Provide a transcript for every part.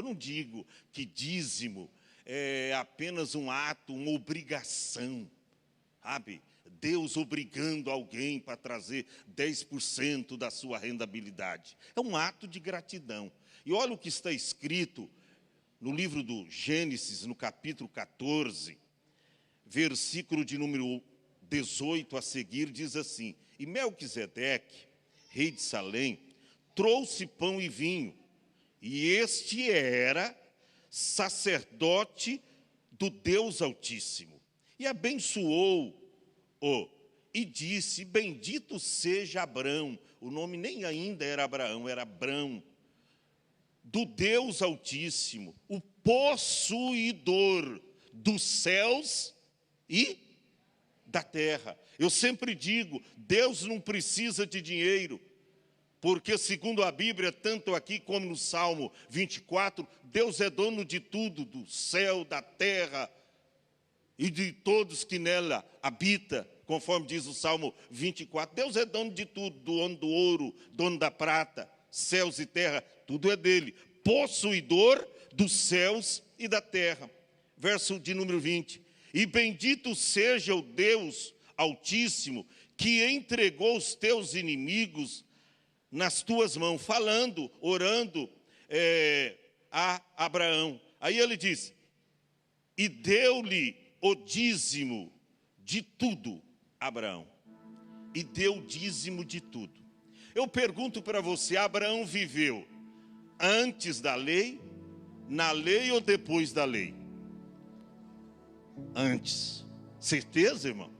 Eu não digo que dízimo é apenas um ato, uma obrigação, sabe? Deus obrigando alguém para trazer 10% da sua rendabilidade. É um ato de gratidão. E olha o que está escrito no livro do Gênesis, no capítulo 14, versículo de número 18 a seguir, diz assim: E Melquisedeque, rei de Salém, trouxe pão e vinho, e este era sacerdote do Deus Altíssimo. E abençoou-o, e disse: Bendito seja Abrão. O nome nem ainda era Abraão, era Abrão. Do Deus Altíssimo, o possuidor dos céus e da terra. Eu sempre digo, Deus não precisa de dinheiro, porque segundo a Bíblia, tanto aqui como no Salmo 24, Deus é dono de tudo, do céu, da terra e de todos que nela habitam, conforme diz o Salmo 24. Deus é dono de tudo, dono do ouro, dono da prata, céus e terra, tudo é dele. Possuidor dos céus e da terra. Verso de número 20. E bendito seja o Deus Altíssimo, que entregou os teus inimigos nas tuas mãos, falando, orando a Abraão. Aí ele diz: e deu-lhe o dízimo de tudo, Abraão. E deu o dízimo de tudo. Eu pergunto para você, Abraão viveu antes da lei, na lei ou depois da lei? Antes. Certeza, irmão?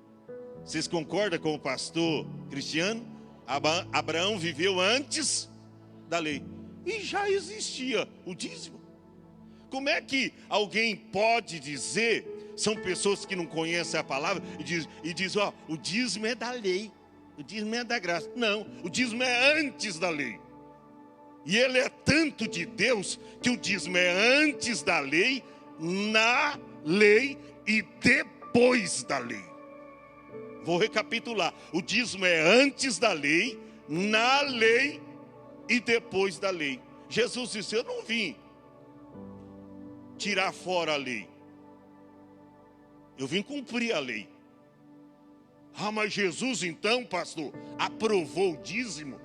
Vocês concordam com o pastor Cristiano? Abraão viveu antes da lei. E já existia o dízimo. Como é que alguém pode dizer, são pessoas que não conhecem a palavra, e diz, ó, o dízimo é da lei, o dízimo é da graça. Não, o dízimo é antes da lei. E ele é tanto de Deus, que o dízimo é antes da lei, na lei e depois da lei. Vou recapitular. O dízimo é antes da lei, na lei e depois da lei. Jesus disse: eu não vim tirar fora a lei, eu vim cumprir a lei. Ah, mas Jesus então, pastor, aprovou o dízimo?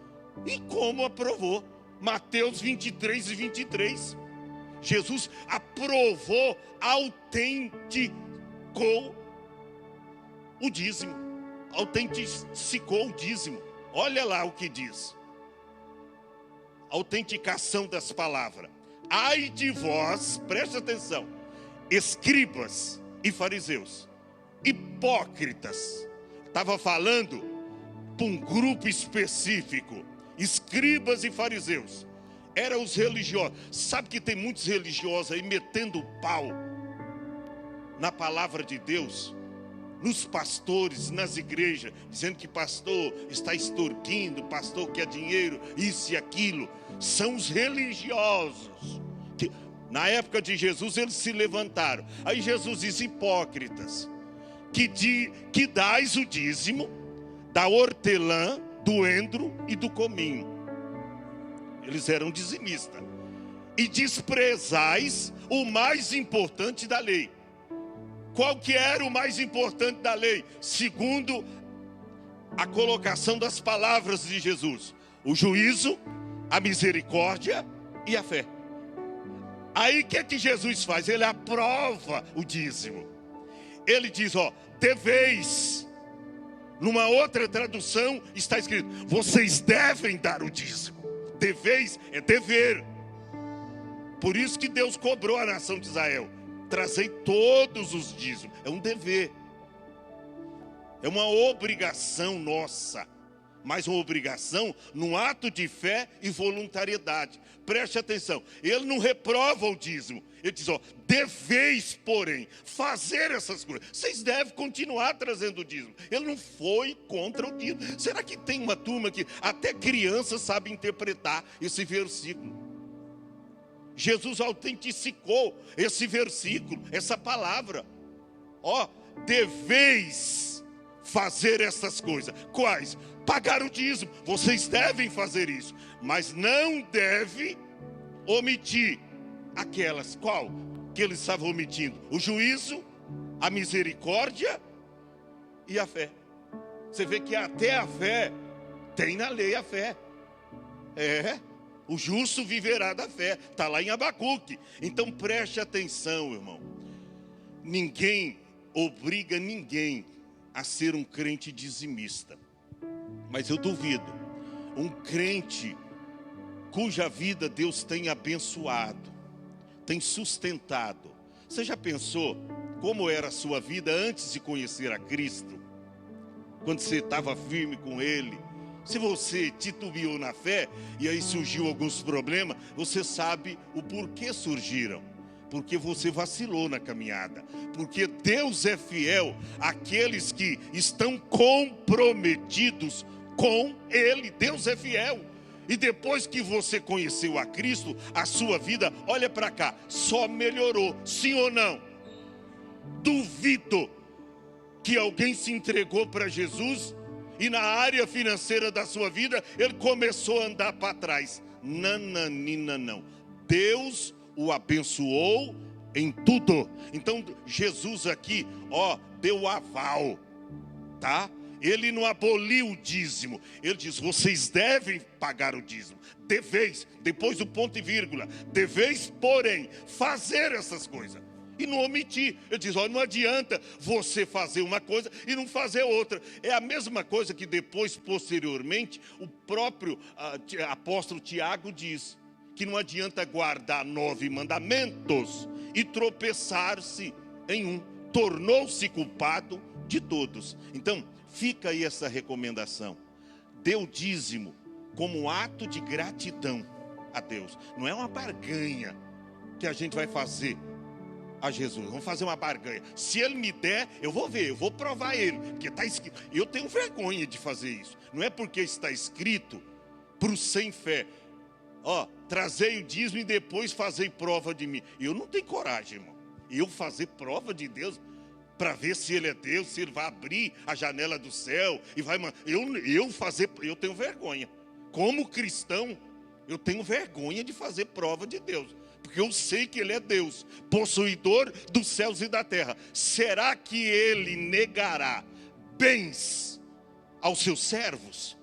E como aprovou? Mateus 23 e 23. Jesus aprovou, autenticou o dízimo. Autenticou o dízimo. Olha lá o que diz. Autenticação das palavras. Ai de vós, preste atenção, escribas e fariseus, hipócritas. Estava falando para um grupo específico. Escribas e fariseus eram os religiosos. Sabe que tem muitos religiosos aí metendo o pau na palavra de Deus, nos pastores, nas igrejas, dizendo que pastor está extorquindo, pastor quer dinheiro, isso e aquilo. São os religiosos que na época de Jesus eles se levantaram. Aí Jesus diz: hipócritas, que dais o dízimo da hortelã, do endro e do cominho. Eles eram dizimistas. E desprezais o mais importante da lei. Qual que era o mais importante da lei? Segundo a colocação das palavras de Jesus: o juízo, a misericórdia e a fé. Aí o que é que Jesus faz? Ele aprova o dízimo. Ele diz, ó, deveis. Numa outra tradução está escrito: vocês devem dar o dízimo. Deveis é dever. Por isso que Deus cobrou a nação de Israel: trazei todos os dízimos. É um dever, é uma obrigação nossa, mas uma obrigação num ato de fé e voluntariedade. Preste atenção, ele não reprova o dízimo. Ele diz, ó, deveis, porém, fazer essas coisas. Vocês devem continuar trazendo o dízimo. Ele não foi contra o dízimo. Será que tem uma turma que até criança sabe interpretar esse versículo? Jesus autenticou esse versículo, essa palavra. Ó, deveis fazer essas coisas. Quais? Pagar o dízimo. Vocês devem fazer isso, mas não deve omitir aquelas, qual? Que eles estavam omitindo: o juízo, a misericórdia e a fé. Você vê que até a fé, tem na lei a fé. O justo viverá da fé, está lá em Abacuque. Então preste atenção, irmão. Ninguém obriga ninguém a ser um crente dizimista. Mas eu duvido, um crente cuja vida Deus tem abençoado, tem sustentado. Você já pensou como era a sua vida antes de conhecer a Cristo? Quando você estava firme com Ele. Se você titubeou na fé e aí surgiu alguns problemas, você sabe o porquê surgiram. Porque você vacilou na caminhada. Porque Deus é fiel àqueles que estão comprometidos com Ele. Deus é fiel. E depois que você conheceu a Cristo, a sua vida, olha para cá, só melhorou. Sim ou não? Duvido que alguém se entregou para Jesus e na área financeira da sua vida ele começou a andar para trás. Nananina, não. Deus o abençoou em tudo. Então Jesus aqui, deu aval, tá? Ele não aboliu o dízimo. Ele diz: vocês devem pagar o dízimo. Deveis, depois do ponto e vírgula. Deveis, porém, fazer essas coisas. E não omitir. Ele diz: não adianta você fazer uma coisa e não fazer outra. É a mesma coisa que depois, posteriormente, o próprio apóstolo Tiago diz: que não adianta guardar 9 mandamentos e tropeçar-se em um. Tornou-se culpado de todos. Então, fica aí essa recomendação. Dê o dízimo como ato de gratidão a Deus. Não é uma barganha que a gente vai fazer a Jesus. Vamos fazer uma barganha. Se Ele me der, eu vou ver, eu vou provar Ele. Porque está escrito. Eu tenho vergonha de fazer isso. Não é porque está escrito para o sem fé: trazei o dízimo e depois fazei prova de mim. Eu não tenho coragem, irmão. Eu fazer prova de Deus para ver se Ele é Deus, se Ele vai abrir a janela do céu e vai mandar. Eu tenho vergonha. Como cristão, eu tenho vergonha de fazer prova de Deus, porque eu sei que Ele é Deus, possuidor dos céus e da terra. Será que Ele negará bens aos seus servos?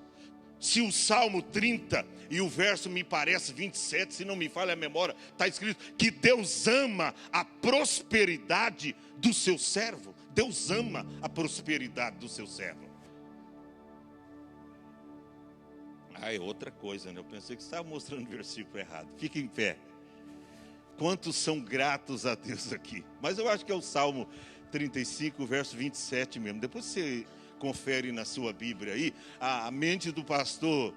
Se o Salmo 30 e o verso, me parece 27, se não me falha a memória, está escrito que Deus ama a prosperidade do seu servo. Deus ama a prosperidade do seu servo. É outra coisa, né? Eu pensei que você estava mostrando o versículo errado. Fica em pé. Quantos são gratos a Deus aqui? Mas eu acho que é o Salmo 35, verso 27 mesmo. Depois você confere na sua Bíblia aí. A mente do pastor